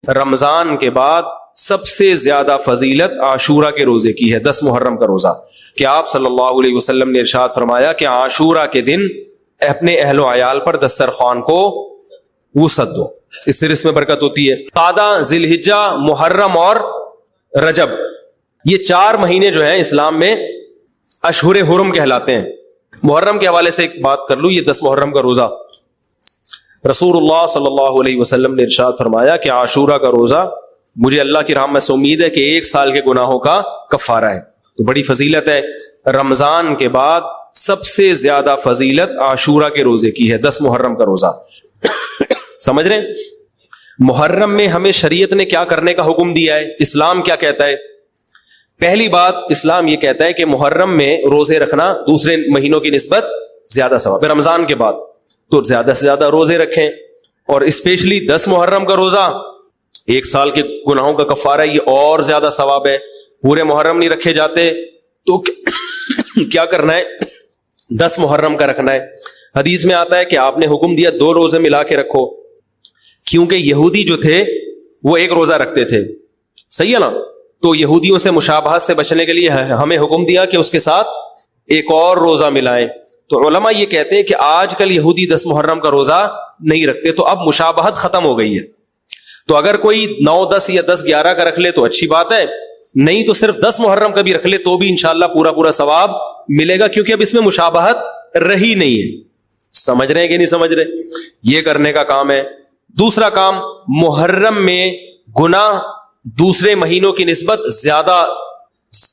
رمضان کے بعد سب سے زیادہ فضیلت عاشورہ کے روزے کی ہے، 10 محرم کا روزہ، کہ آپ صلی اللہ علیہ وسلم نے ارشاد فرمایا کہ عاشورہ کے دن اپنے اہل و عیال پر دسترخوان کو وسعت دو، اس سے رزق میں برکت ہوتی ہے۔ قعدہ، ذی الحجہ، محرم اور رجب، یہ 4 مہینے جو ہیں اسلام میں اشہر حرم کہلاتے ہیں۔ محرم کے حوالے سے ایک بات کر لوں، یہ 10 محرم کا روزہ، رسول اللہ صلی اللہ علیہ وسلم نے ارشاد فرمایا کہ عاشورہ کا روزہ مجھے اللہ کی رحمت سے امید ہے کہ 1 سال کے گناہوں کا کفارہ ہے، تو بڑی فضیلت ہے۔ رمضان کے بعد سب سے زیادہ فضیلت عاشورہ کے روزے کی ہے، 10 محرم کا روزہ۔ سمجھ رہے ہیں؟ محرم میں ہمیں شریعت نے کیا کرنے کا حکم دیا ہے، اسلام کیا کہتا ہے؟ پہلی بات، اسلام یہ کہتا ہے کہ محرم میں روزے رکھنا دوسرے مہینوں کی نسبت زیادہ ثواب ہے۔ رمضان کے بعد تو زیادہ سے زیادہ روزے رکھیں، اور اسپیشلی 10 محرم کا روزہ 1 سال کے گناہوں کا کفارہ ہے، یہ اور زیادہ ثواب ہے۔ پورے محرم نہیں رکھے جاتے تو کیا کرنا ہے؟ 10 محرم کا رکھنا ہے۔ حدیث میں آتا ہے کہ آپ نے حکم دیا 2 روزے ملا کے رکھو، کیونکہ یہودی جو تھے وہ 1 روزہ رکھتے تھے، صحیح ہے نا؟ تو یہودیوں سے مشابہت سے بچنے کے لیے ہمیں حکم دیا کہ اس کے ساتھ ایک اور روزہ ملائیں۔ تو علماء یہ کہتے ہیں کہ آج کل یہودی 10 محرم کا روزہ نہیں رکھتے، تو اب مشابہت ختم ہو گئی ہے۔ تو اگر کوئی 9، 10 یا 10، 11 کا رکھ لے تو اچھی بات ہے، نہیں تو صرف 10 محرم کا بھی رکھ لے تو بھی انشاءاللہ پورا ثواب ملے گا، کیونکہ اب اس میں مشابہت رہی نہیں ہے۔ سمجھ رہے ہیں کہ نہیں سمجھ رہے؟ یہ کرنے کا کام ہے۔ دوسرا کام، محرم میں گناہ دوسرے مہینوں کی نسبت زیادہ،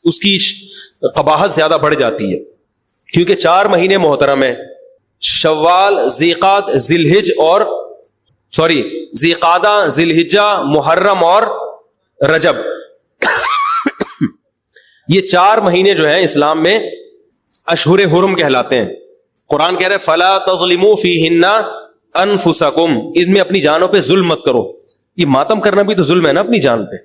اس کی قباحت زیادہ بڑھ جاتی ہے، کیونکہ 4 مہینے محترم ہیں، شوال، ذی قعدہ، ذی الحجہ، محرم اور رجب، یہ 4 مہینے جو ہیں اسلام میں اشہر حرم کہلاتے ہیں۔ قرآن کہہ رہے فلا تظلموا فیہن انفسکم، اس میں اپنی جانوں پہ ظلم مت کرو۔ یہ ماتم کرنا بھی تو ظلم ہے نا اپنی جان پہ،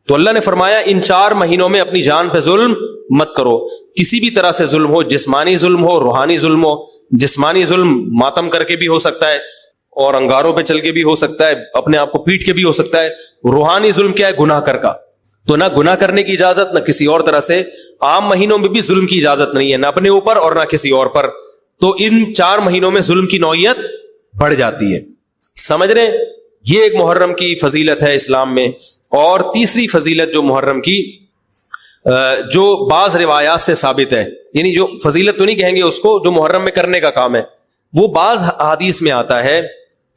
تو اللہ نے فرمایا ان 4 مہینوں میں اپنی جان پہ ظلم مت کرو، کسی بھی طرح سے ظلم ہو، جسمانی ظلم ہو، روحانی ظلم ہو۔ جسمانی ظلم ماتم کر کے بھی ہو سکتا ہے، اور انگاروں پہ چل کے بھی ہو سکتا ہے، اپنے آپ کو پیٹ کے بھی ہو سکتا ہے۔ روحانی ظلم کیا ہے؟ گناہ کر کا، تو نہ گناہ کرنے کی اجازت، نہ کسی اور طرح سے عام مہینوں میں بھی ظلم کی اجازت نہیں ہے، نہ اپنے اوپر اور نہ کسی اور پر۔ تو ان 4 مہینوں میں ظلم کی نوعیت بڑھ جاتی ہے، سمجھ رہے ہیں؟ یہ ایک محرم کی فضیلت ہے اسلام میں۔ اور تیسری فضیلت جو محرم کی، جو بعض روایات سے ثابت ہے، یعنی جو فضیلت تو نہیں کہیں گے اس کو، جو محرم میں کرنے کا کام ہے، وہ بعض حدیث میں آتا ہے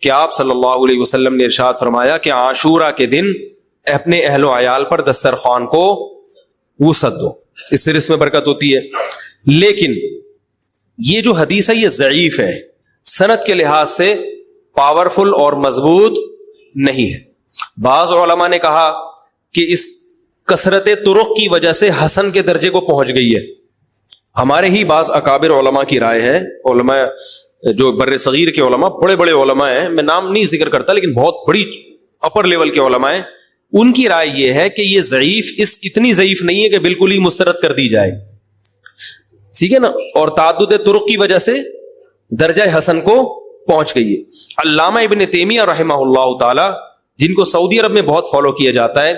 کہ آپ صلی اللہ علیہ وسلم نے ارشاد فرمایا کہ عاشورہ کے دن اپنے اہل و عیال پر دسترخوان کو وسعت دو، اس سے رزق میں برکت ہوتی ہے۔ لیکن یہ جو حدیث ہے یہ ضعیف ہے، سند کے لحاظ سے پاورفل اور مضبوط نہیں ہے۔ بعض علماء نے کہا کہ اس کثرت طرق کی وجہ سے حسن کے درجے کو پہنچ گئی ہے۔ ہمارے ہی بعض اکابر علماء کی رائے ہے، علماء جو بر صغیر کے علماء، بڑے بڑے علماء ہیں، میں نام نہیں ذکر کرتا لیکن بہت بڑی اپر لیول کے علماء ہیں، ان کی رائے یہ ہے کہ یہ ضعیف اتنی ضعیف نہیں ہے کہ بالکل ہی مسترد کر دی جائے، ٹھیک ہے نا، اور تعدد طرق کی وجہ سے درجہ حسن کو پہنچ گئی ہے۔ علامہ ابن تیمیہ رحمہ اللہ تعالی، جن کو سعودی عرب میں بہت فالو کیا جاتا ہے،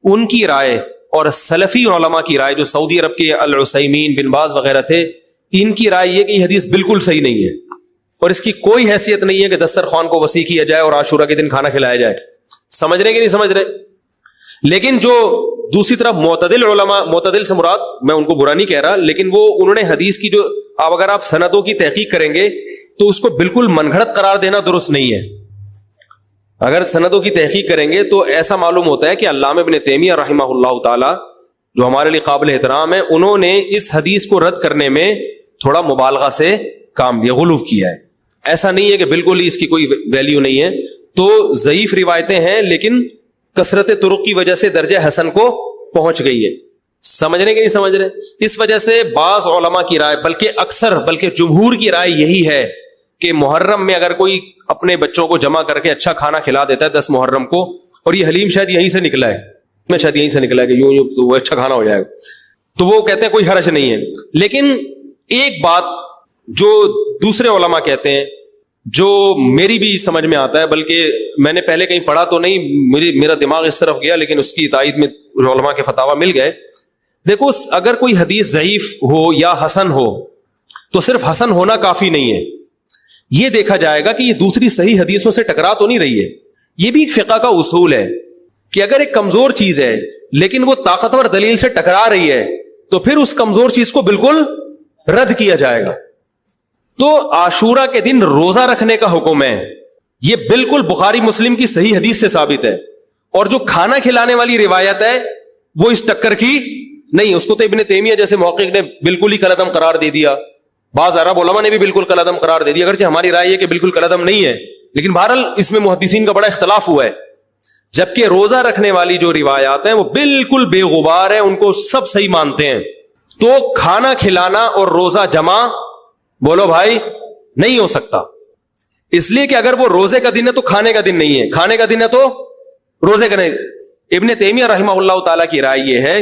ان کی رائے اور سلفی علماء کی رائے، جو سعودی عرب کے العثیمین، بن باز وغیرہ تھے، ان کی رائے یہ کہ یہ حدیث بالکل صحیح نہیں ہے، اور اس کی کوئی حیثیت نہیں ہے کہ دسترخوان کو وسیع کیا جائے اور عاشورہ کے دن کھانا کھلایا جائے۔ سمجھ رہے کہ نہیں سمجھ رہے؟ لیکن جو دوسری طرف معتدل علماء، معتدل سے مراد میں ان کو برا نہیں کہہ رہا، لیکن وہ انہوں نے حدیث کی جو اگر آپ سندوں کی تحقیق کریں گے تو اس کو بالکل من گھڑت قرار دینا درست نہیں ہے۔ اگر سندوں کی تحقیق کریں گے تو ایسا معلوم ہوتا ہے کہ علامہ ابن تیمیہ رحمہ اللہ تعالی، جو ہمارے لیے قابل احترام ہے، انہوں نے اس حدیث کو رد کرنے میں تھوڑا مبالغہ سے کام لیا، غلو کیا ہے۔ ایسا نہیں ہے کہ بالکل ہی اس کی کوئی ویلیو نہیں ہے، تو ضعیف روایتیں ہیں لیکن کثرت طرق کی وجہ سے درجہ حسن کو پہنچ گئی ہے۔ سمجھنے کے نہیں سمجھ رہے؟ اس وجہ سے بعض علماء کی رائے، بلکہ جمہور کی رائے یہی ہے کہ محرم میں اگر کوئی اپنے بچوں کو جمع کر کے اچھا کھانا کھلا دیتا ہے 10 محرم کو، اور یہ حلیم شاید یہیں سے نکلا ہے، شاید یہیں سے نکلا ہے کہ یوں تو وہ اچھا کھانا ہو جائے گا، تو وہ کہتے ہیں کوئی حرج نہیں ہے۔ لیکن ایک بات جو دوسرے علماء کہتے ہیں، جو میری بھی سمجھ میں آتا ہے, بلکہ میں نے پہلے کہیں پڑھا تو نہیں, میرا دماغ اس طرف گیا, لیکن اس کی تائید میں علماء کے فتاوی مل گئے. دیکھو اگر کوئی حدیث ضعیف ہو یا حسن ہو تو صرف حسن ہونا کافی نہیں ہے, یہ دیکھا جائے گا کہ یہ دوسری صحیح حدیثوں سے ٹکرا تو نہیں رہی ہے. یہ بھی ایک فقہ کا اصول ہے کہ اگر ایک کمزور چیز ہے لیکن وہ طاقتور دلیل سے ٹکرا رہی ہے تو پھر اس کمزور چیز کو بالکل رد کیا جائے گا. تو عاشورہ کے دن روزہ رکھنے کا حکم ہے, یہ بالکل بخاری مسلم کی صحیح حدیث سے ثابت ہے. اور جو کھانا کھلانے والی روایت ہے وہ اس ٹکر کی نہیں, اس کو تو ابن تیمیہ جیسے محقق نے بالکل ہی کالعدم قرار دے دیا, بعض عرب علماء نے بھی بالکل کالعدم قرار دے دیا, اگرچہ ہماری رائے ہے کہ بالکل کالعدم نہیں ہے, لیکن بہرحال اس میں محدثین کا بڑا اختلاف ہوا ہے. جبکہ روزہ رکھنے والی جو روایات ہیں وہ بالکل بے غبار ہیں, ان کو سب صحیح مانتے ہیں. تو کھانا کھلانا اور روزہ جمع بولو بھائی نہیں ہو سکتا, اس لیے کہ اگر وہ روزے کا دن ہے تو کھانے کا دن نہیں ہے, کھانے کا دن ہے تو روزے کا نہیں. ابن تیمیہ رحمہ اللہ تعالی کی رائے یہ ہے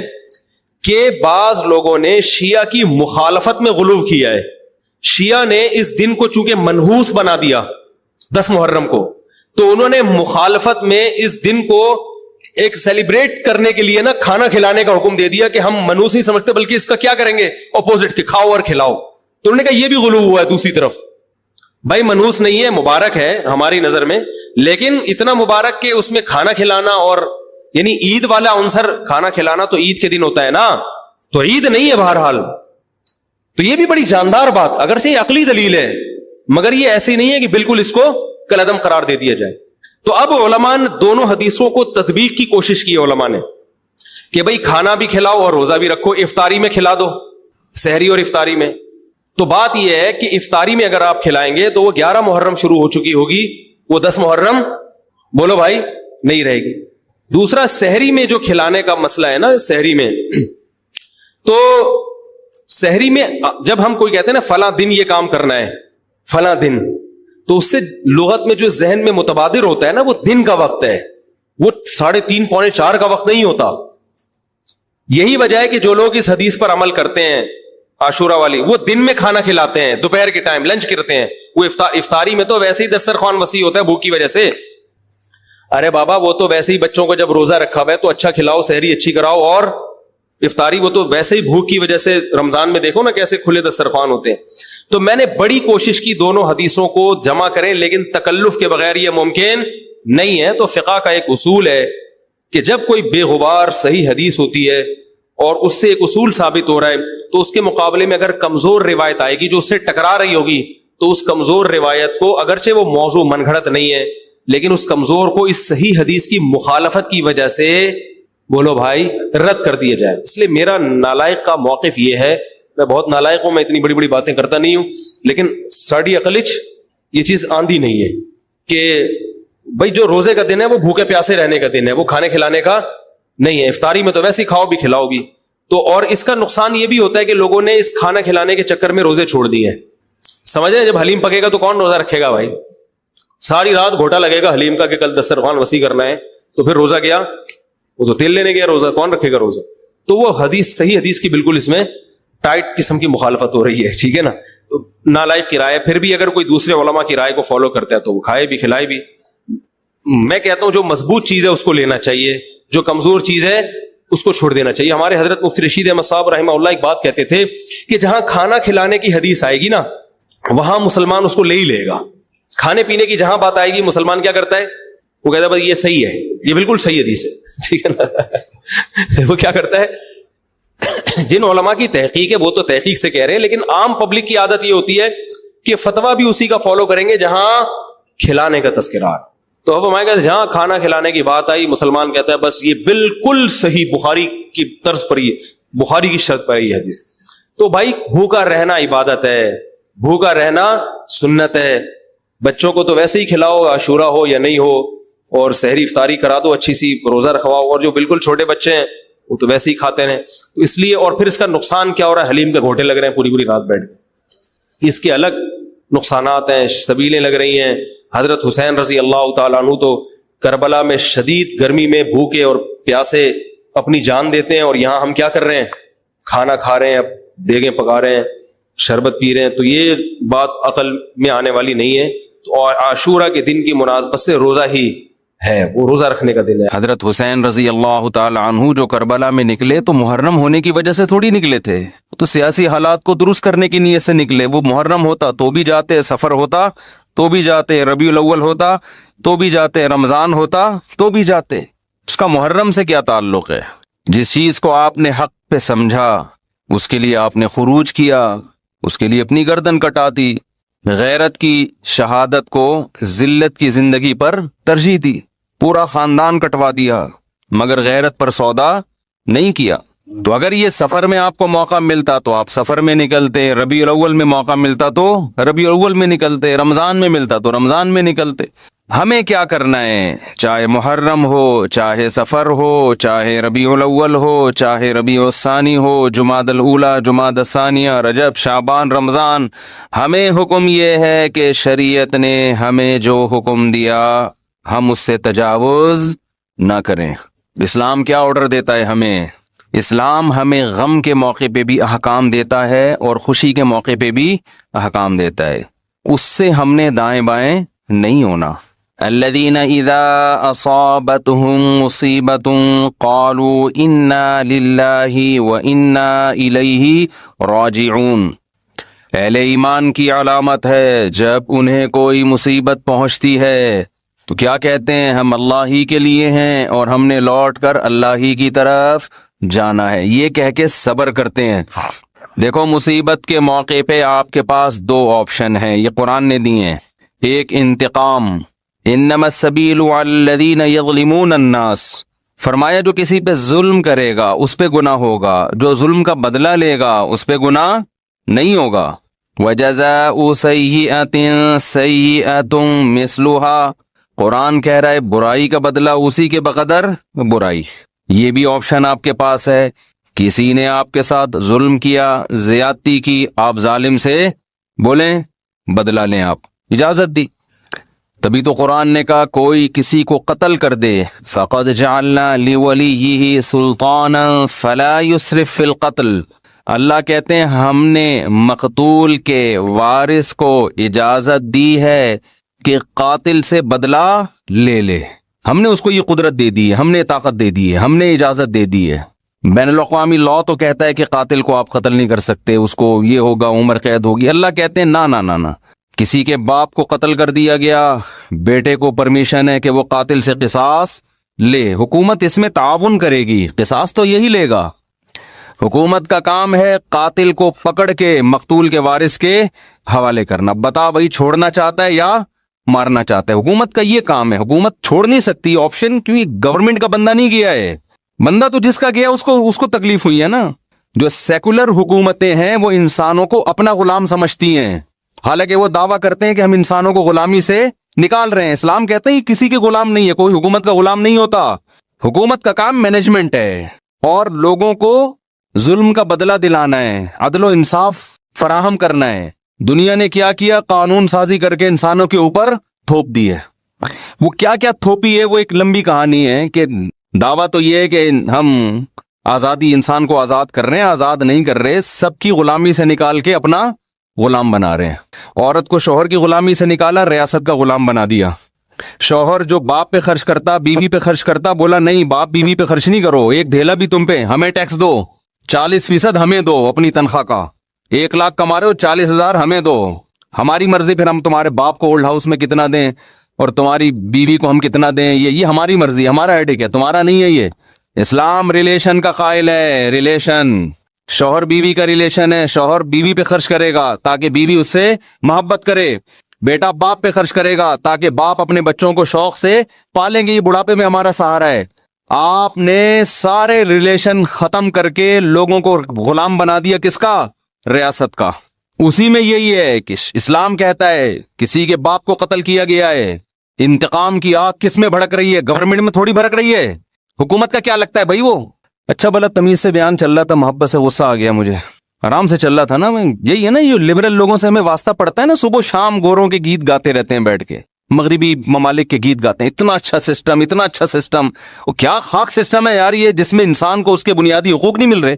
کہ بعض لوگوں نے شیعہ کی مخالفت میں غلو کیا ہے. شیعہ نے اس دن کو چونکہ منحوس بنا دیا 10 محرم کو, تو انہوں نے مخالفت میں اس دن کو ایک سیلیبریٹ کرنے کے لیے نا کھانا کھلانے کا حکم دے دیا کہ ہم منحوس نہیں سمجھتے بلکہ اس کا کیا کریں گے اپوزٹ, کہ کھاؤ اور کھلاؤ. تو انہوں نے کہا یہ بھی غلو ہوا ہے. دوسری طرف بھائی منحوس نہیں ہے, مبارک ہے ہماری نظر میں, لیکن اتنا مبارک کہ اس میں کھانا کھلانا اور یعنی عید والا عنصر کھانا کھلانا تو عید کے دن ہوتا ہے نا, تو عید نہیں ہے بہرحال. تو یہ بھی بڑی جاندار بات, اگرچہ یہ عقلی دلیل ہے مگر یہ ایسی نہیں ہے کہ بالکل اس کو کالعدم قرار دے دیا جائے. تو اب علماء نے دونوں حدیثوں کو تطبیق کی کوشش کی علماء نے کہ بھئی کھانا بھی کھلاؤ اور روزہ بھی رکھو, افطاری میں کھلا دو, سحری اور افطاری میں. تو بات یہ ہے کہ افطاری میں اگر آپ کھلائیں گے تو وہ 11 محرم شروع ہو چکی ہوگی, وہ 10 محرم بولو بھائی نہیں رہے گی. دوسرا سحری میں جو کھلانے کا مسئلہ ہے نا, سحری میں تو سحری میں جب ہم کوئی کہتے ہیں نا فلاں دن یہ کام کرنا ہے فلاں دن, تو اس سے لغت میں جو ذہن میں متبادر ہوتا ہے نا وہ دن کا وقت ہے, وہ 3:30 پونے 4 کا وقت نہیں ہوتا. یہی وجہ ہے کہ جو لوگ اس حدیث پر عمل کرتے ہیں عاشورہ والی, وہ دن میں کھانا کھلاتے ہیں, دوپہر کے ٹائم لنچ کرتے ہیں. وہ افطاری میں تو ویسے ہی دسترخوان وسیع ہوتا ہے بھوک کی وجہ سے. ارے بابا وہ تو ویسے ہی بچوں کو جب روزہ رکھا ہوا ہے تو اچھا کھلاؤ, سحری اچھی کراؤ, اور افطاری وہ تو ویسے ہی بھوک کی وجہ سے رمضان میں دیکھو نا کیسے کھلے دسترخوان ہوتے ہیں. تو میں نے بڑی کوشش کی دونوں حدیثوں کو جمع کریں, لیکن تکلف کے بغیر یہ ممکن نہیں ہے. تو فقہ کا ایک اصول ہے کہ جب کوئی بے غبار صحیح حدیث ہوتی ہے اور اس سے ایک اصول ثابت ہو رہا ہے, تو اس کے مقابلے میں اگر کمزور روایت آئے گی جو اس سے ٹکرا رہی ہوگی, تو اس کمزور روایت کو اگرچہ وہ موضوع من گھڑت نہیں ہے لیکن اس کمزور کو اس صحیح حدیث کی مخالفت کی وجہ سے بولو بھائی رد کر دیا جائے. اس لیے میرا نالائق کا موقف یہ ہے, میں بہت نالائق ہوں, میں اتنی بڑی بڑی باتیں کرتا نہیں ہوں, لیکن ساڑی عقلچ یہ چیز آندھی نہیں ہے کہ بھائی جو روزے کا دن ہے وہ بھوکے پیاسے رہنے کا دن ہے, وہ کھانے کھلانے کا نہیں ہے. افطاری میں تو ویسے ہی کھاؤ بھی کھلاؤ بھی. تو اور اس کا نقصان یہ بھی ہوتا ہے کہ لوگوں نے اس کھانا کھلانے کے چکر میں روزے چھوڑ دیے ہیں. سمجھ رہے ہیں, جب حلیم پکے گا تو کون روزہ رکھے گا بھائی, ساری رات گھوٹا لگے گا حلیم کا کہ کل دسترخوان وسیع کرنا ہے, تو پھر روزہ گیا, وہ تو تیل لینے گیا, روزہ کون رکھے گا روزہ. تو وہ حدیث صحیح حدیث کی بالکل اس میں ٹائٹ قسم کی مخالفت ہو رہی ہے, ٹھیک ہے نا. تو نالائق کی رائے, پھر بھی اگر کوئی دوسرے علماء کی رائے کو فالو کرتا ہے تو وہ کھائے بھی کھلائے بھی. میں کہتا ہوں جو مضبوط چیز ہے اس کو لینا چاہیے, جو کمزور چیز ہے اس کو چھوڑ دینا چاہیے. ہمارے حضرت مفتی رشید احمد صاحب رحمہ اللہ ایک بات کہتے تھے کہ جہاں کھانا کھلانے کی حدیث آئے گی نا وہاں مسلمان اس کو لے ہی لے گا. کھانے پینے کی جہاں بات آئے گی مسلمان کیا کرتا ہے, وہ کہتا ہے بھائی یہ صحیح ہے, یہ بالکل صحیح حدیث ہے, ٹھیک ہے نا. وہ کیا کرتا ہے, جن علماء کی تحقیق ہے وہ تو تحقیق سے کہہ رہے ہیں, لیکن عام پبلک کی عادت یہ ہوتی ہے کہ فتویٰ بھی اسی کا فالو کریں گے جہاں کھلانے کا تذکرہ. تو اب ہمارے کہتے جہاں کھانا کھلانے کی بات آئی مسلمان کہتا ہے بس یہ بالکل صحیح بخاری کی طرز پر ہی, بخاری کی شرط پر ہی حدیث. تو بھائی بھوکا رہنا عبادت ہے, بھوکا رہنا سنت ہے. بچوں کو تو ویسے ہی کھلاؤ عاشورہ ہو یا نہیں ہو, اور سحری افطاری کرا دو اچھی سی, روزہ رکھواؤ. اور جو بالکل چھوٹے بچے ہیں وہ تو ویسے ہی کھاتے ہیں. تو اس لیے, اور پھر اس کا نقصان کیا ہو رہا ہے, حلیم کے گھوٹے لگ رہے ہیں پوری پوری رات بیٹھ کے, اس کے الگ نقصانات ہیں, سبیلیں لگ رہی ہیں. حضرت حسین رضی اللہ تعالیٰ عنہ تو کربلا میں شدید گرمی میں بھوکے اور پیاسے اپنی جان دیتے ہیں, اور یہاں ہم کیا کر رہے ہیں, کھانا کھا رہے ہیں, دیگیں پکا رہے ہیں, شربت پی رہے ہیں. تو یہ بات عقل میں آنے والی نہیں ہے. اور عاشورہ کے دن کی مناسبت سے روزہ ہی ہے، وہ روزہ رکھنے کا دن ہے۔ حضرت حسین رضی اللہ تعالی عنہ جو کربلا میں نکلے تو محرم ہونے کی وجہ سے تھوڑی نکلے تھے، تو سیاسی حالات کو درست کرنے کی نیت سے نکلے۔ وہ محرم ہوتا تو بھی جاتے، سفر ہوتا تو بھی جاتے، ربیع الاول ہوتا تو بھی جاتے، رمضان ہوتا تو بھی جاتے۔ اس کا محرم سے کیا تعلق ہے؟ جس چیز کو آپ نے حق پہ سمجھا اس کے لیے آپ نے خروج کیا، اس کے لیے اپنی گردن کٹا دی، غیرت کی شہادت کو ذلت کی زندگی پر ترجیح دی، پورا خاندان کٹوا دیا، مگر غیرت پر سودا نہیں کیا۔ تو اگر یہ سفر میں آپ کو موقع ملتا تو آپ سفر میں نکلتے، ربیع الاول میں موقع ملتا تو ربیع الاول میں نکلتے، رمضان میں ملتا تو رمضان میں نکلتے۔ ہمیں کیا کرنا ہے؟ چاہے محرم ہو، چاہے سفر ہو، چاہے ربیع الاول ہو، چاہے ربیع الثانی ہو، جمادی الاولی، جمادی الثانیہ، رجب، شعبان، رمضان، ہمیں حکم یہ ہے کہ شریعت نے ہمیں جو حکم دیا ہم اس سے تجاوز نہ کریں۔ اسلام کیا آرڈر دیتا ہے ہمیں؟ اسلام ہمیں غم کے موقع پہ بھی احکام دیتا ہے اور خوشی کے موقع پہ بھی احکام دیتا ہے، اس سے ہم نے دائیں بائیں نہیں ہونا۔ الذین اذا اصابتهم مصیبۃ قالوا انا للہ وانا الیہ راجعون۔ اہل ایمان کی علامت ہے جب انہیں کوئی مصیبت پہنچتی ہے تو کیا کہتے ہیں؟ ہم اللہ ہی کے لیے ہیں اور ہم نے لوٹ کر اللہ ہی کی طرف جانا ہے، یہ کہہ کے صبر کرتے ہیں۔ دیکھو مصیبت کے موقع پہ آپ کے پاس دو آپشن ہیں، یہ قرآن نے دی ہیں۔ ایک انتقام، انما السبیل علی الذین یظلمون الناس، فرمایا جو کسی پہ ظلم کرے گا اس پہ گناہ ہوگا، جو ظلم کا بدلہ لے گا اس پہ گناہ نہیں ہوگا۔ وجزاء سیئۃ سیئۃ مثلھا، قرآن کہہ رہا ہے برائی کا بدلہ اسی کے بقدر برائی۔ یہ بھی آپشن آپ کے پاس ہے، کسی نے آپ کے ساتھ ظلم کیا، زیادتی کی، آپ ظالم سے بولیں بدلہ لیں، آپ اجازت دی۔ تبھی تو قرآن نے کہا کوئی کسی کو قتل کر دے، فقد جعلنا لولیہ سلطانا فلا یسرف فی القتل، اللہ کہتے ہیں ہم نے مقتول کے وارث کو اجازت دی ہے کہ قاتل سے بدلہ لے لے، ہم نے اس کو یہ قدرت دے دی ہے، ہم نے طاقت دے دی ہے، ہم نے اجازت دے دی ہے۔ بین الاقوامی لاء تو کہتا ہے کہ قاتل کو آپ قتل نہیں کر سکتے، اس کو یہ ہوگا، عمر قید ہوگی۔ اللہ کہتے ہیں نہ نہ نہ نہ، کسی کے باپ کو قتل کر دیا گیا، بیٹے کو پرمیشن ہے کہ وہ قاتل سے قصاص لے، حکومت اس میں تعاون کرے گی، قصاص تو یہی لے گا۔ حکومت کا کام ہے قاتل کو پکڑ کے مقتول کے وارث کے حوالے کرنا، بتا بھائی چھوڑنا چاہتا ہے یا مارنا چاہتا ہے، حکومت کا یہ کام ہے۔ حکومت چھوڑ نہیں سکتی آپشن، کیونکہ گورنمنٹ کا بندہ نہیں گیا ہے، بندہ تو جس کا گیا اس کو تکلیف ہوئی ہے نا۔ جو سیکولر حکومتیں ہیں وہ انسانوں کو اپنا غلام سمجھتی ہیں، حالانکہ وہ دعویٰ کرتے ہیں کہ ہم انسانوں کو غلامی سے نکال رہے ہیں۔ اسلام کہتے ہیں کسی کے غلام نہیں ہے، کوئی حکومت کا غلام نہیں ہوتا، حکومت کا کام مینجمنٹ ہے اور لوگوں کو ظلم کا بدلہ دلانا ہے، عدل و انصاف فراہم کرنا ہے۔ دنیا نے کیا کیا؟ قانون سازی کر کے انسانوں کے اوپر تھوپ دی ہے۔ وہ کیا کیا تھوپی ہے وہ ایک لمبی کہانی ہے، کہ دعویٰ تو یہ ہے کہ ہم آزادی، انسان کو آزاد کر رہے ہیں، آزاد نہیں کر رہے، سب کی غلامی سے نکال کے اپنا غلام بنا رہے ہیں۔ عورت کو شوہر کی غلامی سے نکالا، ریاست کا غلام بنا دیا۔ شوہر جو باپ پہ خرچ کرتا، بیوی پہ خرچ کرتا، بولا نہیں باپ بیوی پہ خرچ نہیں کرو، ایک دھیلا بھی تم پہ، ہمیں ٹیکس دو، 40% ہمیں دو اپنی تنخواہ کا، 1 لاکھ کما رہے ہو 40,000 ہمیں دو، ہماری مرضی، پھر ہم تمہارے باپ کو اولڈ ہاؤس میں کتنا دیں اور تمہاری بیوی کو ہم کتنا دیں، یہ ہماری مرضی، ہمارا ہیڈک ہے، تمہارا نہیں ہے۔ یہ اسلام ریلیشن کا قائل ہے، ریلیشن شوہر بیوی کا ریلیشن ہے، شوہر بیوی پہ خرچ کرے گا تاکہ بیوی اس سے محبت کرے، بیٹا باپ پہ خرچ کرے گا تاکہ باپ اپنے بچوں کو شوق سے پالیں گے، یہ بڑھاپے میں ہمارا سہارا ہے۔ آپ نے سارے ریلیشن ختم کر کے لوگوں کو غلام بنا دیا، کس کا؟ ریاست کا۔ اسی میں یہی ہے کہ اسلام کہتا ہے کسی کے باپ کو قتل کیا گیا ہے، انتقام کی آگ کس میں بھڑک رہی ہے؟ گورنمنٹ میں تھوڑی بھڑک رہی ہے، حکومت کا کیا لگتا ہے بھائی؟ وہ اچھا بھلا تمیز سے بیان چل رہا تھا، محبت سے غصہ آ گیا مجھے، آرام سے چل رہا تھا نا۔ یہی ہے نا، یہ لبرل لوگوں سے ہمیں واسطہ پڑتا ہے نا، صبح شام گوروں کے گیت گاتے رہتے ہیں بیٹھ کے، مغربی ممالک کے گیت گاتے ہیں، اتنا اچھا سسٹم، اتنا اچھا سسٹم، وہ کیا خاک سسٹم ہے یار یہ، جس میں انسان کو اس کے بنیادی حقوق نہیں مل رہے۔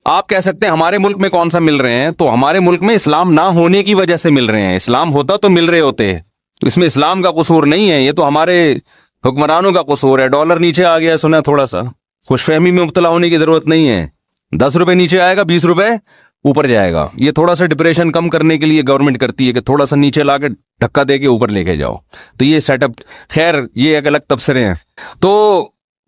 آپ کہہ سکتے ہیں ہمارے ملک میں کون سا مل رہے ہیں، تو ہمارے ملک میں اسلام نہ ہونے کی وجہ سے مل رہے ہیں، اسلام ہوتا تو مل رہے ہوتے۔ تو اس میں اسلام کا قصور نہیں ہے، یہ تو ہمارے حکمرانوں کا قصور ہے۔ ڈالر نیچے آ گیا سنا، تھوڑا سا خوش فہمی میں مبتلا ہونے کی ضرورت نہیں ہے۔ 10 روپے نیچے آئے گا، 20 روپے اوپر جائے گا۔ یہ تھوڑا سا ڈپریشن کم کرنے کے لیے گورنمنٹ کرتی ہے کہ تھوڑا سا نیچے لا کے دھکا دے کے اوپر لے کے جاؤ۔ تو یہ سیٹ اپ، خیر یہ ایک الگ تبصرے ہیں۔ تو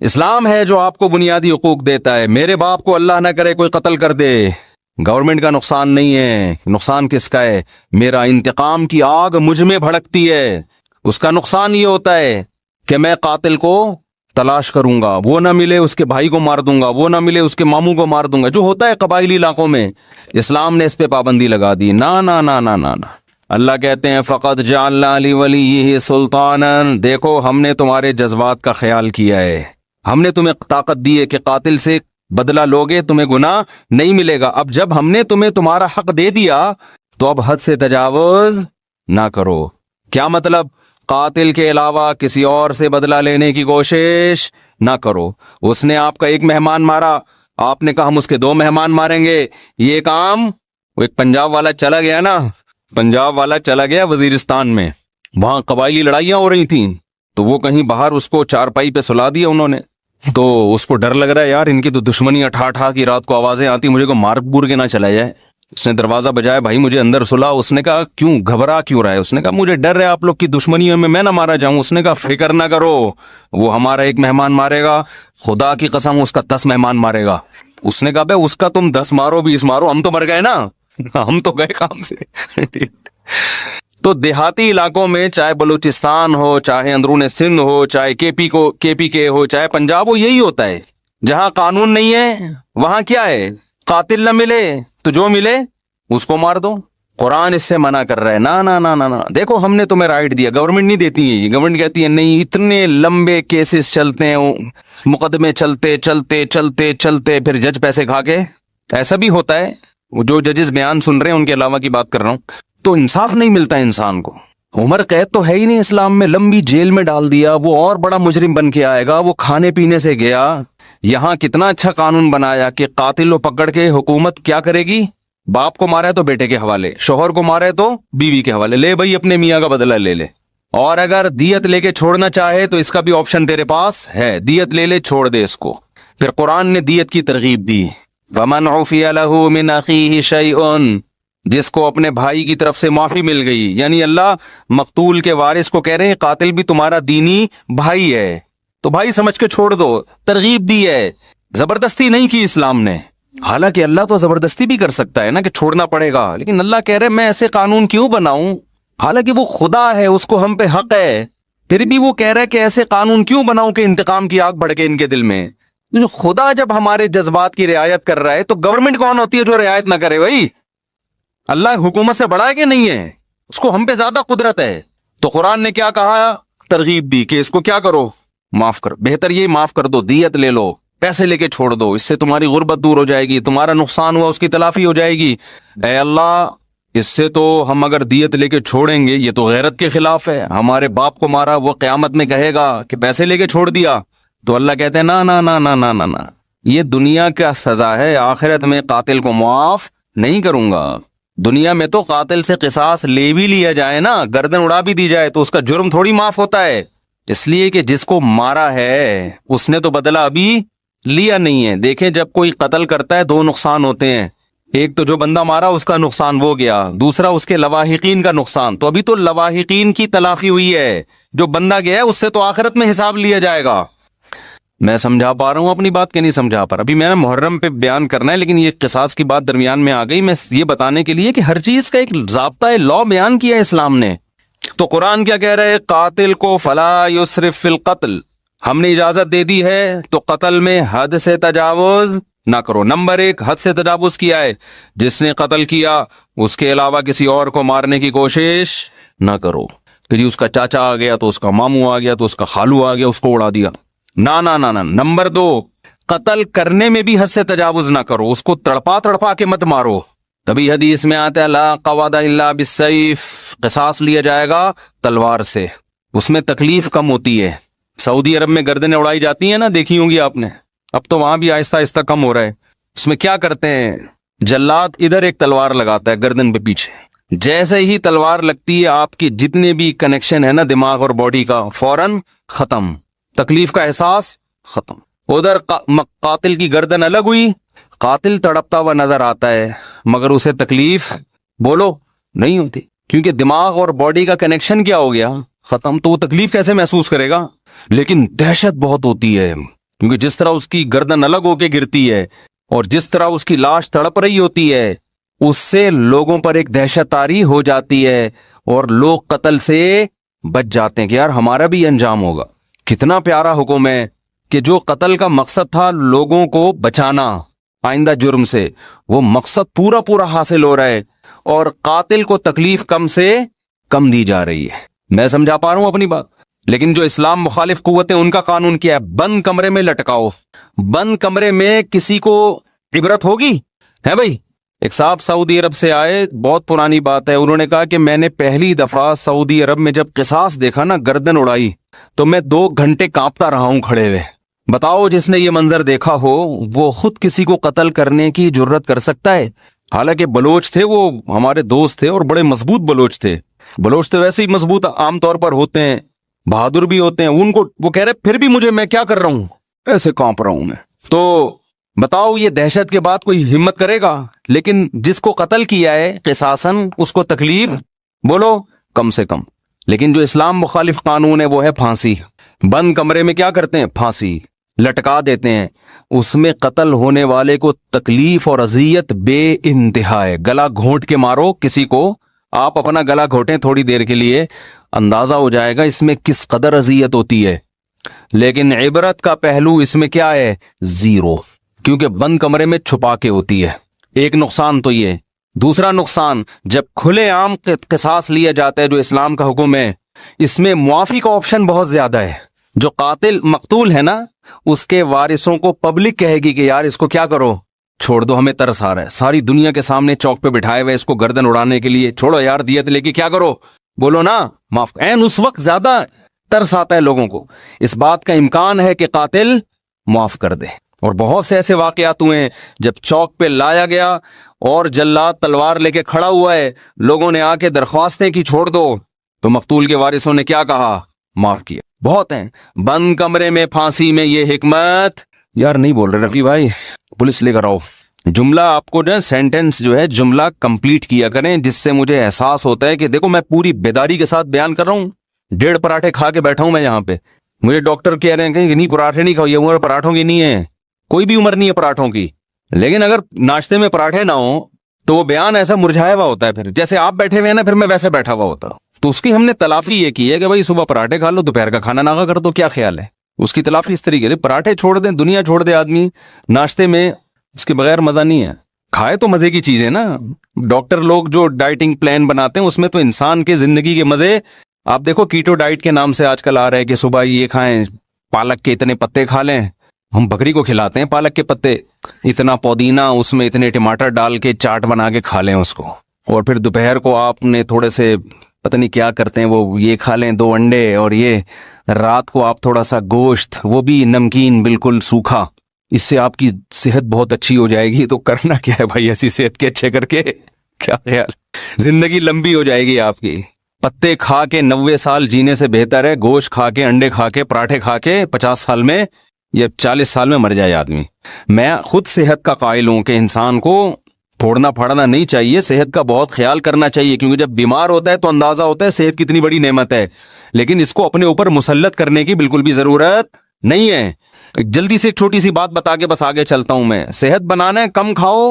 اسلام ہے جو آپ کو بنیادی حقوق دیتا ہے۔ میرے باپ کو اللہ نہ کرے کوئی قتل کر دے، گورنمنٹ کا نقصان نہیں ہے، نقصان کس کا ہے؟ میرا انتقام کی آگ مجھ میں بھڑکتی ہے، اس کا نقصان یہ ہوتا ہے کہ میں قاتل کو تلاش کروں گا، وہ نہ ملے اس کے بھائی کو مار دوں گا، وہ نہ ملے اس کے ماموں کو مار دوں گا، جو ہوتا ہے قبائلی علاقوں میں۔ اسلام نے اس پہ پابندی لگا دی، نہ نہ نہ نہ نہ نہ۔ اللہ کہتے ہیں فقط جعلنا لولیہ سلطانا، دیکھو ہم نے تمہارے جذبات کا خیال کیا ہے، ہم نے تمہیں طاقت دی ہے کہ قاتل سے بدلہ لوگے تمہیں گناہ نہیں ملے گا۔ اب جب ہم نے تمہیں تمہارا حق دے دیا تو اب حد سے تجاوز نہ کرو۔ کیا مطلب؟ قاتل کے علاوہ کسی اور سے بدلہ لینے کی کوشش نہ کرو۔ اس نے آپ کا ایک مہمان مارا، آپ نے کہا ہم اس کے 2 مہمان ماریں گے، یہ کام وہ ایک پنجاب والا چلا گیا نا، پنجاب والا چلا گیا وزیرستان میں، وہاں قبائلی لڑائیاں ہو رہی تھیں، تو وہ کہیں باہر اس کو چارپائی پہ سلا دیا انہوں نے، تو اس کو ڈر لگ رہا ہے یار ان کی تو دشمنی اٹھا کی رات کو آوازیں آتی، مجھے کو مار بور کے نہ چلا جائے۔ اس نے دروازہ بجایا، بھائی مجھے اندر سلا۔ اس نے کہا کیوں، گھبرا کیوں رہا ہے؟ اس نے کہا مجھے ڈر ہے آپ لوگ کی دشمنیوں میں نہ مارا جاؤں۔ اس نے کہا فکر نہ کرو، وہ ہمارا ایک مہمان مارے گا، خدا کی قسم اس کا 10 مہمان مارے گا۔ اس نے کہا بھائی اس کا تم 10 مارو 20 مارو، ہم تو مر گئے نا، ہم تو گئے کام سے۔ تو دیہاتی علاقوں میں چاہے بلوچستان ہو، چاہے اندرون سندھ ہو، چاہے کے پی کے ہو، چاہے پنجاب ہو، یہی ہوتا ہے۔ جہاں قانون نہیں ہے وہاں کیا ہے؟ قاتل نہ ملے تو جو ملے اس کو مار دو۔ قرآن اس سے منع کر رہا ہے، نہ نہ نہ نہ، دیکھو ہم نے تمہیں رائٹ دیا، گورنمنٹ نہیں دیتی ہے، یہ گورنمنٹ کہتی ہے نہیں، اتنے لمبے کیسز چلتے ہیں، مقدمے چلتے چلتے چلتے چلتے پھر جج پیسے کھا کے، ایسا بھی ہوتا ہے۔ جو ججز بیان سن رہے ہیں ان کے علاوہ کی بات کر رہا ہوں، تو انصاف نہیں ملتا انسان کو۔ عمر قید تو ہے ہی نہیں اسلام میں، لمبی جیل میں ڈال دیا، وہ اور بڑا مجرم بن کے آئے گا، وہ کھانے پینے سے گیا۔ یہاں کتنا اچھا قانون بنایا کہ قاتل کو پکڑ کے حکومت کیا کرے گی؟ باپ کو مارا ہے تو بیٹے کے حوالے، شوہر کو مارا ہے تو بیوی کے حوالے، لے بھائی اپنے میاں کا بدلہ لے لے۔ اور اگر دیت لے کے چھوڑنا چاہے تو اس کا بھی آپشن تیرے پاس ہے، دیت لے لے، چھوڑ دے اس کو۔ پھر قرآن نے دیت کی ترغیب دی، وَمَنْ عُفِيَ لَهُ مِنْ أَخِيهِ شَيْءٌ، جس کو اپنے بھائی کی طرف سے معافی مل گئی، یعنی اللہ مقتول کے وارث کو کہہ رہے ہیں قاتل بھی تمہارا دینی بھائی ہے تو بھائی سمجھ کے چھوڑ دو، ترغیب دی ہے، زبردستی نہیں کی اسلام نے۔ حالانکہ اللہ تو زبردستی بھی کر سکتا ہے نا کہ چھوڑنا پڑے گا، لیکن اللہ کہہ رہے میں ایسے قانون کیوں بناؤں؟ حالانکہ وہ خدا ہے، اس کو ہم پہ حق ہے، پھر بھی وہ کہہ رہا ہے کہ ایسے قانون کیوں بناؤں کہ انتقام کی آگ بھڑکے ان کے دل میں۔ جو خدا جب ہمارے جذبات کی رعایت کر رہا ہے تو گورنمنٹ کون ہوتی ہے جو رعایت نہ کرے؟ بھائی اللہ حکومت سے بڑا ہے کہ نہیں ہے؟ اس کو ہم پہ زیادہ قدرت ہے۔ تو قرآن نے کیا کہا؟ ترغیب دی کہ اس کو کیا کرو؟ معاف کرو، بہتر یہ معاف کر دو، دیت لے لو، پیسے لے کے چھوڑ دو، اس سے تمہاری غربت دور ہو جائے گی، تمہارا نقصان ہوا اس کی تلافی ہو جائے گی۔ اے اللہ اس سے تو ہم اگر دیت لے کے چھوڑیں گے یہ تو غیرت کے خلاف ہے، ہمارے باپ کو مارا وہ قیامت میں کہے گا کہ پیسے لے کے چھوڑ دیا۔ تو اللہ کہتے ہیں نا نا نا نا نا نا نا، یہ دنیا کا سزا ہے، آخرت میں قاتل کو معاف نہیں کروں گا۔ دنیا میں تو قاتل سے قصاص لے بھی لیا جائے نا، گردن اڑا بھی دی جائے تو اس کا جرم تھوڑی معاف ہوتا ہے، اس لیے کہ جس کو مارا ہے اس نے تو بدلہ ابھی لیا نہیں ہے۔ دیکھیں جب کوئی قتل کرتا ہے 2 نقصان ہوتے ہیں، ایک تو جو بندہ مارا اس کا نقصان وہ گیا، دوسرا اس کے لواحقین کا نقصان۔ تو ابھی تو لواحقین کی تلافی ہوئی ہے، جو بندہ گیا ہے اس سے تو آخرت میں حساب لیا جائے گا۔ میں سمجھا پا رہا ہوں اپنی بات کہ نہیں سمجھا پا رہا؟ ابھی میں نے محرم پہ بیان کرنا ہے، لیکن یہ قصاص کی بات درمیان میں آ گئی، میں یہ بتانے کے لیے کہ ہر چیز کا ایک ضابطہ لا بیان کیا ہے اسلام نے۔ تو قرآن کیا کہہ رہا ہے؟ قاتل کو فلا یسرف فی القتل، ہم نے اجازت دے دی ہے تو قتل میں حد سے تجاوز نہ کرو۔ نمبر 1 حد سے تجاوز کیا ہے، جس نے قتل کیا اس کے علاوہ کسی اور کو مارنے کی کوشش نہ کرو کہ جی اس کا چاچا آ گیا تو اس کا ماموں آ گیا تو اس کا خالو آ گیا اس کو اڑا دیا، نہ نہ نہ نہ۔ نمبر 2 قتل کرنے میں بھی حد سے تجاوز نہ کرو، اس کو تڑپا کے مت مارو۔ تبھی حدیث میں آتا ہے لا قواد الا بالسیف، قصاص لیا جائے گا تلوار سے، اس میں تکلیف کم ہوتی ہے۔ سعودی عرب میں گردنیں اڑائی جاتی ہیں نا، دیکھی ہوں گی آپ نے، اب تو وہاں بھی آہستہ آہستہ کم ہو رہا ہے۔ اس میں کیا کرتے ہیں، جلاد ادھر ایک تلوار لگاتا ہے گردن پہ پیچھے، جیسے ہی تلوار لگتی ہے آپ کی جتنے بھی کنیکشن ہے نا دماغ اور باڈی کا، فوراً ختم، تکلیف کا احساس ختم۔ ادھر قاتل کی گردن الگ ہوئی، قاتل تڑپتا ہوا نظر آتا ہے مگر اسے تکلیف بولو نہیں ہوتی، کیونکہ دماغ اور باڈی کا کنیکشن کیا ہو گیا، ختم۔ تو وہ تکلیف کیسے محسوس کرے گا؟ لیکن دہشت بہت ہوتی ہے، کیونکہ جس طرح اس کی گردن الگ ہو کے گرتی ہے اور جس طرح اس کی لاش تڑپ رہی ہوتی ہے، اس سے لوگوں پر ایک دہشت طاری ہو جاتی ہے اور لوگ قتل سے بچ جاتے ہیں کہ یار ہمارا بھی انجام ہوگا۔ کتنا پیارا حکم ہے کہ جو قتل کا مقصد تھا لوگوں کو بچانا آئندہ جرم سے، وہ مقصد پورا حاصل ہو رہا ہے اور قاتل کو تکلیف کم سے کم دی جا رہی ہے۔ میں سمجھا پا رہا ہوں اپنی بات؟ لیکن جو اسلام مخالف قوتیں، ان کا قانون کیا ہے؟ بند کمرے میں لٹکاؤ۔ بند کمرے میں کسی کو عبرت ہوگی؟ ہے بھائی؟ ایک صاحب سعودی عرب سے آئے، بہت پرانی بات ہے، انہوں نے کہا کہ میں نے پہلی دفعہ سعودی عرب میں جب قصاص دیکھا نا، گردن اڑائی، تو میں 2 گھنٹے کانپتا رہا ہوں کھڑے ہوئے۔ بتاؤ جس نے یہ منظر دیکھا ہو وہ خود کسی کو قتل کرنے کی جرت کر سکتا ہے؟ حالانکہ بلوچ تھے، وہ ہمارے دوست تھے اور بڑے مضبوط بلوچ تھے۔ بلوچ تو ویسے ہی مضبوط عام طور پر ہوتے ہیں، بہادر بھی ہوتے ہیں۔ ان کو وہ کہہ رہے پھر بھی میں کیا کر رہا ہوں، ایسے کانپ رہا ہوں میں۔ تو بتاؤ یہ دہشت کے بعد کوئی ہمت کرے گا؟ لیکن جس کو قتل کیا ہے قصاصاً، اس کو تکلیف بولو کم سے کم۔ لیکن جو اسلام مخالف قانون ہے وہ ہے پھانسی۔ بند کمرے میں کیا کرتے ہیں؟ پھانسی لٹکا دیتے ہیں۔ اس میں قتل ہونے والے کو تکلیف اور اذیت بے انتہا ہے۔ گلا گھونٹ کے مارو کسی کو، آپ اپنا گلا گھونٹیں تھوڑی دیر کے لیے، اندازہ ہو جائے گا اس میں کس قدر اذیت ہوتی ہے۔ لیکن عبرت کا پہلو اس میں کیا ہے؟ 0، کیونکہ بند کمرے میں چھپا کے ہوتی ہے۔ ایک نقصان تو یہ۔ دوسرا نقصان، جب کھلے عام قصاص لیا جاتا ہے جو اسلام کا حکم ہے، اس میں معافی کا آپشن بہت زیادہ ہے۔ جو قاتل مقتول ہے نا، اس کے وارثوں کو پبلک کہے گی کہ یار اس کو کیا کرو، چھوڑ دو، ہمیں ترس آ رہا ہے، ساری دنیا کے سامنے چوک پہ بٹھائے ہوئے اس کو گردن اڑانے کے لیے، چھوڑو یار دیت لے کے کیا کرو، بولو نا معاف۔ اس وقت زیادہ ترس آتا ہے لوگوں کو، اس بات کا امکان ہے کہ قاتل معاف کر دے۔ اور بہت سے ایسے واقعات ہوئے ہیں جب چوک پہ لایا گیا اور جلاد تلوار لے کے کھڑا ہوا ہے، لوگوں نے آ کے درخواستیں کی چھوڑ دو، تو مقتول کے وارثوں نے کیا کہا؟ معاف کیا۔ بہت ہیں۔ بند کمرے میں پھانسی میں یہ حکمت، یار نہیں بول رہے رفیع بھائی، پولیس لے کر آؤ۔ جملہ آپ کو جو سینٹنس جو ہے جملہ کمپلیٹ کیا کریں، جس سے مجھے احساس ہوتا ہے کہ دیکھو میں پوری بیداری کے ساتھ بیان کر رہا ہوں۔ 1.5 پراٹھے کھا کے بیٹھا ہوں میں یہاں پہ، مجھے ڈاکٹر کہہ رہے ہیں کہ نہیں پراٹھے نہیں کھاؤ، یہ عمر پراٹھوں کی نہیں ہے، کوئی بھی عمر نہیں ہے پراٹھوں کی۔ لیکن اگر ناشتے میں پراٹھے نہ ہوں تو وہ بیان ایسا مرجھایا ہوا ہوتا ہے، پھر جیسے آپ بیٹھے ہوئے ہیں نا، پھر میں ویسے بیٹھا ہوا ہوتا ہوں۔ تو اس کی ہم نے تلافی یہ کی ہے کہ بھائی صبح پراٹھے کھا لو، دوپہر کا کھانا نہ کر دو، کیا خیال ہے؟ اس کی تلافی اس طریقے سے، پراٹھے چھوڑ دیں، دنیا چھوڑ دے آدمی، ناشتے میں اس کے بغیر مزہ نہیں ہے۔ کھائے تو مزے کی چیزیں نا، ڈاکٹر لوگ جو ڈائٹنگ پلان بناتے ہیں اس میں تو انسان کے زندگی کے مزے، آپ دیکھو کیٹو ڈائٹ کے نام سے آج کل آ رہا ہے کہ صبح یہ کھائیں، پالک کے اتنے پتے کھا لیں، ہم بکری کو کھلاتے ہیں پالک کے پتے، اتنا پودینہ اس میں اتنے ٹماٹر ڈال کے چاٹ بنا کے کھا لیں اس کو، اور پھر دوپہر کو آپ نے تھوڑے سے پتہ نہیں کیا کرتے ہیں وہ یہ کھا لیں 2 انڈے، اور یہ رات کو آپ تھوڑا سا گوشت، وہ بھی نمکین بالکل سوکھا، اس سے آپ کی صحت بہت اچھی ہو جائے گی۔ تو کرنا کیا ہے بھائی ایسی صحت کے اچھے کر کے، کیا خیال، زندگی لمبی ہو جائے گی آپ کی۔ پتے کھا کے 90 سال جینے سے بہتر ہے گوشت کھا کے، انڈے کھا کے، پراٹھے کھا کے 50 سال میں یا 40 سال میں مر جائے آدمی۔ میں خود صحت کا قائل ہوں کہ انسان کو پھوڑنا پھاڑنا نہیں چاہیے، صحت کا بہت خیال کرنا چاہیے، کیونکہ جب بیمار ہوتا ہے تو اندازہ ہوتا ہے صحت کتنی بڑی نعمت ہے، لیکن اس کو اپنے اوپر مسلط کرنے کی بالکل بھی ضرورت نہیں ہے۔ جلدی سے ایک چھوٹی سی بات بتا کے بس آگے چلتا ہوں میں، صحت بنانا ہے کم کھاؤ،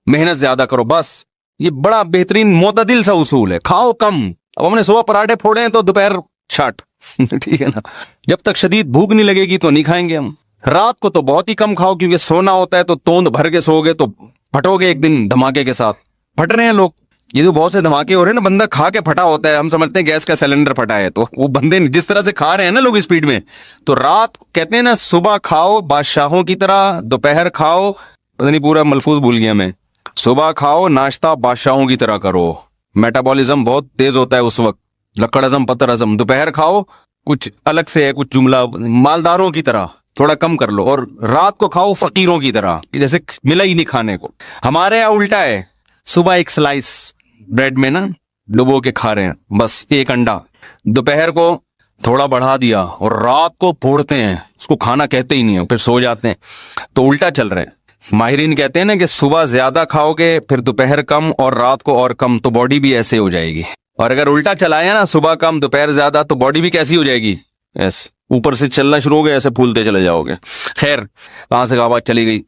محنت زیادہ کرو، بس یہ بڑا بہترین معتدل سا اصول ہے، کھاؤ کم۔ اب ہم نے صبح پراٹھے پھوڑے ہیں تو دوپہر چھاٹ ٹھیک ہے نا، جب تک شدید بھوک نہیں لگے گی تو نہیں کھائیں گے ہم۔ رات کو تو بہت ہی کم کھاؤ، کیونکہ سونا ہوتا ہے تو توند بھر کے سو گے تو پھٹو گے ایک دن دھماکے کے ساتھ۔ پھٹ رہے ہیں لوگ، یہ تو بہت سے دھماکے ہو رہے ہیں نا، بندہ کھا کے پھٹا ہوتا ہے، ہم سمجھتے ہیں گیس کا سلنڈر پھٹا ہے، تو وہ بندے جس طرح سے کھا رہے ہیں نا لوگ اسپیڈ میں، تو رات کہتے ہیں نا صبح کھاؤ بادشاہوں کی طرح، دوپہر کھاؤ، پتہ نہیں پورا ملفوظ بھول گیا میں، صبح کھاؤ ناشتہ بادشاہوں کی طرح کرو، میٹابولزم بہت تیز ہوتا ہے اس وقت، لکڑ ہضم پتر ہضم، دوپہر کھاؤ کچھ الگ سے ہے، کچھ جملہ مالداروں کی طرح تھوڑا کم کر لو، اور رات کو کھاؤ فقیروں کی طرح، جیسے ملا ہی نہیں کھانے کو۔ ہمارے یہاں الٹا ہے، صبح ایک سلائس بریڈ میں نا ڈبو کے کھا رہے ہیں بس ایک انڈا, دوپہر کو تھوڑا بڑھا دیا اور رات کو پھوڑتے ہیں, اس کو کھانا کہتے ہی نہیں ہیں, پھر سو جاتے ہیں. تو الٹا چل رہے ہیں. ماہرین کہتے ہیں نا کہ صبح زیادہ کھاؤ گے پھر دوپہر کم اور رات کو اور کم, تو باڈی بھی ایسے ہو جائے گی. اور اگر الٹا چلایا نا صبح کم دوپہر زیادہ, تو باڈی بھی کیسی ہو جائے گی, ایسے اوپر سے چلنا شروع ہو گیا, ایسے پھولتے چلے جاؤ گے. خیر کہاں سے بات چلی گئی.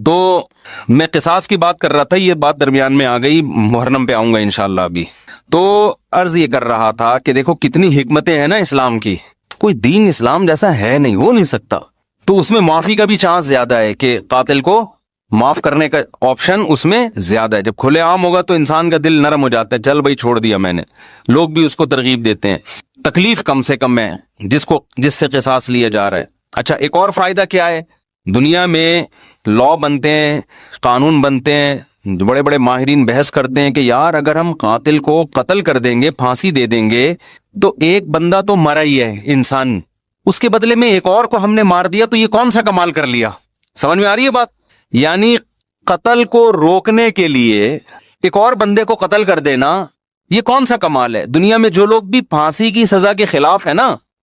تو میں قصاص کی بات کر رہا تھا, یہ بات درمیان میں آ گئی, محرم پہ آؤں گا انشاءاللہ ابھی. تو عرض یہ کر رہا تھا کہ دیکھو کتنی حکمتیں ہیں نا اسلام کی, تو کوئی دین اسلام جیسا ہے نہیں, ہو نہیں سکتا. تو اس میں معافی کا بھی چانس زیادہ ہے کہ قاتل کو معاف کرنے کا آپشن اس میں زیادہ ہے. جب کھلے عام ہوگا تو انسان کا دل نرم ہو جاتا ہے, چل بھائی چھوڑ دیا میں نے, لوگ بھی اس کو ترغیب دیتے ہیں. تکلیف کم سے کم ہے جس سے قصاص لیا جا رہا ہے. اچھا ایک اور فائدہ کیا ہے, دنیا میں لا بنتے ہیں, قانون بنتے ہیں, بڑے بڑے ماہرین بحث کرتے ہیں کہ یار اگر ہم قاتل کو قتل کر دیں گے, پھانسی دے دیں گے, تو ایک بندہ تو مرا ہی ہے انسان, اس کے بدلے میں ایک اور کو ہم نے مار دیا, تو یہ کون سا کمال کر لیا. سمجھ میں آ رہی ہے بات. یعنی قتل کو روکنے کے لیے ایک اور بندے کو قتل کر دینا, یہ کون سا کمال ہے. دنیا میں جو لوگ بھی پھانسی کی سزا کے خلاف ہے نا,